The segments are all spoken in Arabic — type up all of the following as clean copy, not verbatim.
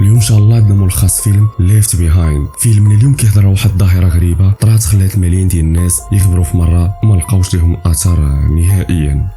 اليوم ان شاء الله عندنا ملخص فيلم ليفت بيهايند. فيلم من اليوم كيهضر على واحد الظاهره غريبه طرات خلات الملايين ديال الناس يكبروا في مره وما لقاوش لهم اثر نهائيا.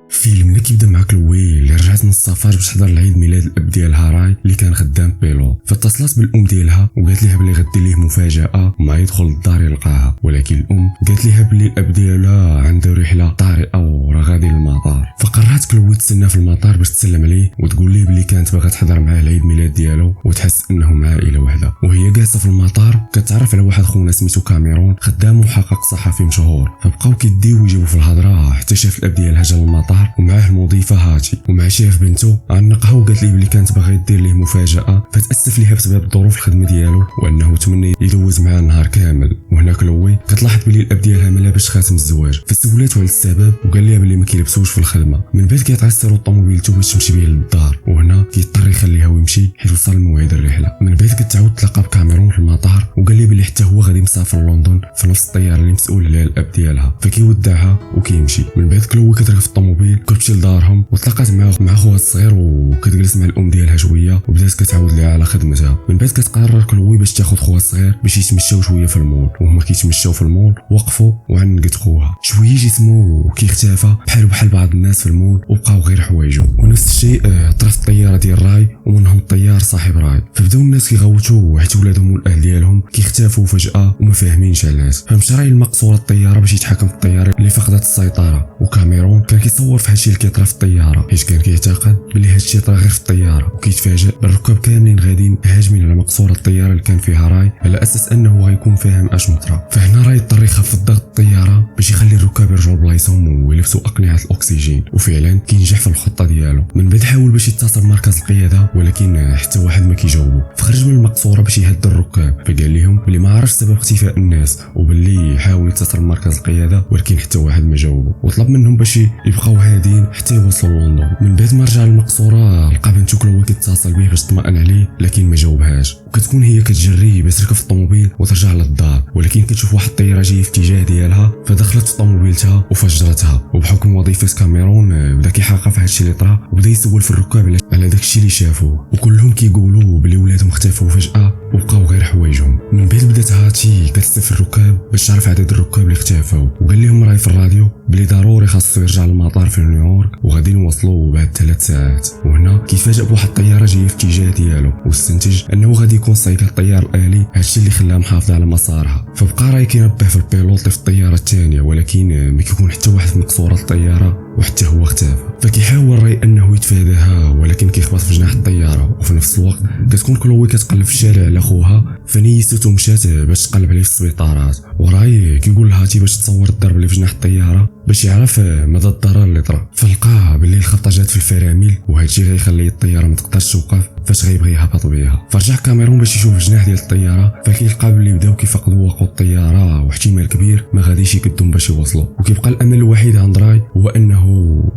فيلم اللي كيبدا معاك لوي اللي رجعت من السفر باش تحضر العيد ميلاد الاب ديالها راي اللي كان خدام بيلوت، فاتصلت بالام ديالها وقالت ليها بلي غدير ليه مفاجاه وما يدخل للدار يلقاها، ولكن الام قالت ليها بلي الاب ديالها عنده رحله طارئه وراه غادي للمطار. فقررت كلوي تسنى في المطار باش تسلم عليه وتقول ليه بلي كانت باغا تحضر معاه العيد ميلاد ديالو وتحس انهم عائله وحده. وهي جالسه في المطار كتعرف على واحد خونا سميتو كاميرون خدام محقق صحفي مشهور، فبقاو كيديو ويجيبوا في الهضره حتى شاف الاب ديالها جا للمطار ومعاه المضيفه هاتي ومع شاف بنته عنقها وقالت ليه بلي كانت باغا يدير ليه مفاجاه، فتاسف ليها بسبب ظروف الخدمه ديالو وانه تمنى يدوز معاه النهار كامل. وهنا كلوي كتلاحظ بلي الاب ديالها ما لابسش خاتم الزواج، فسولاتو على السبب وقال ليها بلي ما كيلبسوش في الخدمه. من بعد كيتعسروا الطوموبيلتو باش تمشي بيه للدار، وهنا كيضطر يخليها ويمشي حيت وصل موعد الرحله. من بعد كتعاود تلاقى بكاميرون في المطار وقال ليه بلي حتى هو غادي مسافر لندن في نفس الطياره اللي مسؤول عليها الاب ديالها، فكيودعها وكيمشي. من بعد كلوي كتركب في الطوموبيل كتمشي لدارهم وتلاقات مع خوها الصغير وكتجلس مع الام ديالها شويه وبدات كتعاود ليها على خدمتها. من بعد كتقرر كلوي باش تاخذ خوها الصغير باش يتمشاو شويه في المول، وهما كيتمشاو في المول وقفوا وعنقت خوها شويه جسمو كيختفى بحال بعض الناس في المول وبقاو غير حوايجو. ونفس الشيء طرف الطياره ديال راي ومنهم الطيار صاحب راي، فبداو الناس كيغوتوا حيت ولادهم والاهل ديالهم كيختفوا فجاه وما فاهمينش علاش. فمشى راي المقصوره الطياره باش يتحكم في الطياره اللي فقدت السيطره، وكاميرون كان كيصور في هادشي اللي كيطرا في الطياره حيت كان كيعتقد بلي هادشي طرا غير في الطياره، وكيتفاجئ الركاب كاملين غاديين هاجمين على مقصوره الطياره اللي كان فيها راي على اساس انه غيكون فاهم اش مطرا. فهنا راي اضطر يخفض ضغط الطياره باش يخلي الركاب يرجعوا لبلايصهم ويلبسوا اقنعه الاكسجين، وفعلا كينجح في الخطه ديالو. من بعد حاول باش يتصل بمركز القياده ولكن حتى واحد ما كيجاوبو، فخرج من المقصوره باش يهدد الركاب، فقال لهم بلي ما عرفش سبب اختفاء الناس وباللي حاول يتصل بمركز القياده ولكن حتى واحد ما جاوبو، وطلب منهم باش يبقاو هادين حتى يوصلوا لندن. من بعد ما رجع للمقصوره لقى بنته كلوي كيتصل به باش تطمئن عليه لكن ما جاوبهاش، وكتكون هي كتجري باش تركب في الطوموبيل وترجع للدار، ولكن كتشوف واحد الطياره جايه في اتجاه ديالها فدخلت في طوموبيلتها وفجرتها. وبحكم وظيفه كاميرون بدا كيحقق في هادشي اللي طرا وبدا يسول في الركاب على داكشي اللي شافوه، وكلهم كيقولوا بلي ولادهم اختفوا فجاه وبقاو غير حوايجهم. من بعد بدات هاتي كتستف الركاب باش تعرف عدد الركاب اللي اختفوا، وقال لهم راي في الراديو بلي ضروري خاصو يرجع للمطار في نيويورك وغادي نوصلوا بعد 3 ساعات. وهنا كيتفاجئ بواحد الطياره جايه في اتجاه ديالو واستنتج انه غادي يكون صيد الطيار الالي، هادشي اللي خلاها محافظه على مسارها. فبقى راي كينبه في البيلوت اللي في الطياره الثانيه ولكن ما كيكون حتى واحد في مقصوره الطياره وحتى هو اختفى. فكيحاول راي انه يتفاداها ولكن كيخبط في جناح الطياره، وفي نفس الوقت كتكون كلوي كتقلب في الشارع على خوها فنيسته مشات باش تقلب عليه في السبيطارات، وراي كيقول لها باش تصور الضرب اللي في جناح الطياره باش يعرف مدى الضرر اللي طرا. فلقاه باللي الخبطه جات في الفرامل وهادشي غيخلي الطياره ما تقدرش توقف فاش غيبغي يهبط بها. فرجع كاميرون باش يشوف الجناح ديال الطياره فكيلقى باللي بداو كيفقدوا وقود الطياره واحتمال كبير ما غاديش يقدم باش يوصلوا، وكيبقى الامل الوحيد عند راي هو انه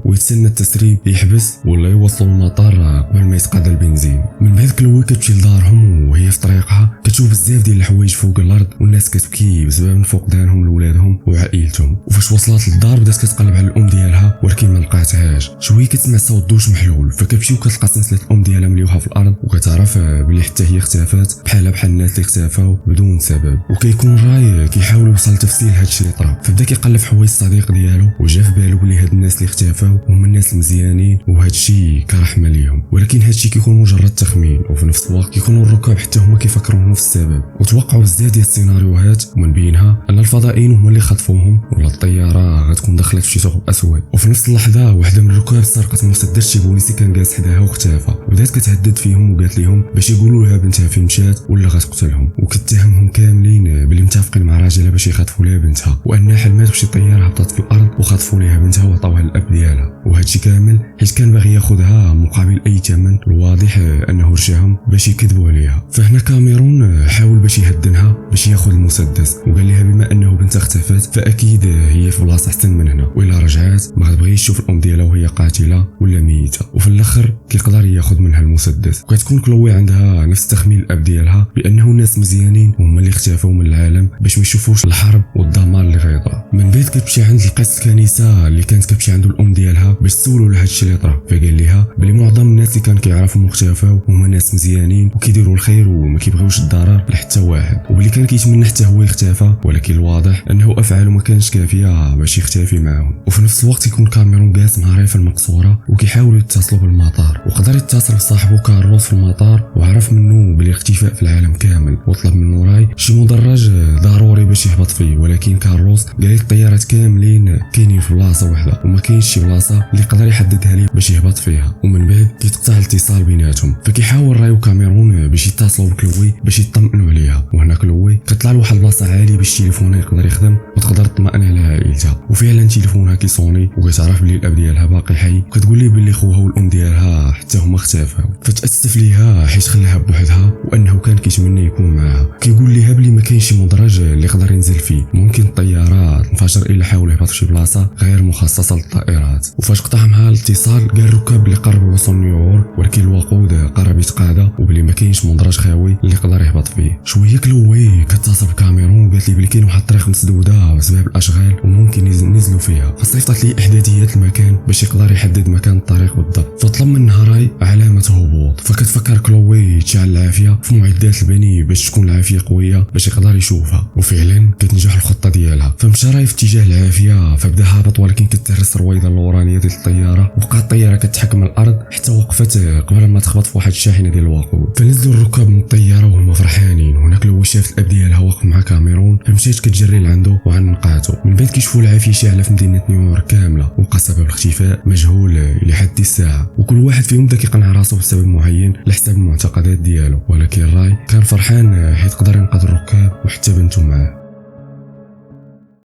ويتسنى التسريب يحبس ولا يوصلوا للمطار قبل ما يتقاضى البنزين. من بعد كلوي كتمشي لدارهم وهي في طريقها كتشوف بزاف ديال الحوايج فوق الارض والناس كتبكي بسبب فقدانهم لولادهم وعائلتهم. وفاش وصلت للدار بدات كتقلب على الام ديالها ولكن ما لقاتهاش، شويه كتسمع صوت دوش محلول فكتمشي وكتلقى سلسله الام ديالها مليوحه في الارض وكتعرف بلي حتى هي اختفات بحال الناس اللي اختفاو بدون سبب. وكيكون راي كيحاول يوصل لتفسير هادشي اللي طرا، فبدا كيقلب في حوايج الصديق ديالو وجا في بالو بلي هاد الناس اللي اختفاو هما الناس المزيانين وهادشي كرحمه ليهم، ولكن هادشي كيكون مجرد تخمين. وفي نفس الوقت كيكونوا الركاب حتى هما كيفكروا في نفس السبب وتوقعوا بزاف ديال السيناريوهات ومن بينها ان الفضائيين هما اللي خطفوهم ولا الطياره غتكون دخلت في شي ثقب اسود. وفي نفس اللحظه وحده من الركاب سرقت مسدس شي بوليسي كان جالس حداها واختفى، وبدات كتهدد فيهم وقالت لهم باش يقولوا لها بنتها فين مشات ولا غتقتلهم، وكتهمهم كاملين بلي متفقين مع راجلها باش يخطفوا لها بنتها وانها حلمات بشي طياره هبطت في الارض وخطفوا لها بنتها وعطاوها للاب ديالها، وهادشي كامل حيت كان باغي ياخذها مقابل اي ثمن. الواضح انه رشاهم باش يكذبوا عليها. فهنا كاميرون حاول باش يهدنها باش ياخذ المسدس وقال لها بما انه بنتها اختفت فاكيد هي في بلاصه احسن من هنا، والا رجعت ما غتبغيش تشوف الام ديالها وهي قاتله ولا ميته، وفي الاخر كيقدر ياخذ منها المسدس. وكتكون كلوي عندها نفس تخمين الاب ديالها بانه الناس مزيانين وهما اللي اختفوا من العالم باش ما يشوفوش الحرب والدمار اللي غيطرا. من بعد كتمشي عند القس الكنيسه اللي كانت كتمشي عنده الام ديالها باش تسولو على هادشي اللي طرا، فقال لها بلي معظم الناس اللي كان كيعرفوا مختفاو وهما ناس مزيانين وكيديروا الخير وما كيبغيوش الضرر لحتى واحد، وبلي كان كيتمنى حتى هو يختفى، ولكن الواضح انه افعاله ما كانش كافيه باش يختفي معهم. وفي نفس الوقت يكون كاميرون جالس مع ريف المقصوره وكيحاولوا يتصلوا بالمطار، وقدر يتصل بصاحبه كارلوس في المطار وعرف منه بلي الاختفاء في العالم كامل، وطلب منه راي شي مدرج ضروري باش يهبط فيه، ولكن كارلوس قال لي الطيارات كاملين كاينين في بلاصه واحده وما كاينش شي بلاصه اللي يقدر يحددها ليه باش يهبط فيها، ومن بعد كيتقطع الاتصال بيناتهم. فكيحاول راي وكاميرون باش يتصلوا بكلوي باش يطمئنوا عليها، وهنا كلوي كطلع له واحد البلاصه عاليه باش تليفونها يقدر يخدم وتقدر تطمئن على عائلتها، وفعلا تليفونها كيصوني وكتعرف بلي الاب ديالها باقي حي، وكتقول ليه بلي خوها والام ديالها حتى هما اختفاو. فتأسف ليها حيت خلاها بوحدها وانه كان كيتمنى يكون معها. كيقول ليها بلي ما كاينش شي مدرج اللي يقدر ينزل فيه، ممكن الطياره تنفجر الا حاول يهبط في شي بلاصه غير مخصصه للطائرات. وفاش قطع معها الاتصال قال الركاب اللي قربوا وصلوا نيويورك، ولكن الوقود قرب يتقاضى وبلي ما كاينش مدرج خاوي اللي يقدر يهبط فيه. شويه كلوي كتصل بكاميرون وقالت لي بلي كاين واحد الطريق مسدوده بسبب الاشغال وممكن ينزلوا فيها، فصيفطت لي احداثيات المكان باش يقدر يحدد مكان الطريق بالضبط. فطلب منها راي علامه هبوط، فكتفكر كلوي تشعل العافيه في معدات البني باش تكون العافيه قويه باش يقدر يشوفها، وفعلا كتنجح الخطه ديالها. فمشى راي في اتجاه العافيه فبدا هابط، ولكن كتهرس الرويضه اللورانيه ديال الطياره وبقات الطياره كتحكم الارض حتى وقفت قبل ما تخبط في واحد الشاحنه ديال الوقود. فنزلوا الركاب من الطياره وهما فرحانين، هناك لو شافت الاب ديالها واقف مع كاميرون فمشات كتجري لعندو وعنقاتو. من بعد كيشوفوا العافيه شاعله في مدينه نيويورك كامله، وبقى سبب الاختفاء مجهول لحد الساعه، وكل واحد فيهم بدا كيقنع راسو بسبب معين لحساب المعتقدات ديالو. ولكن راي كان فرحان حيت قدر ينقذ الركاب وحتى بنته معاه.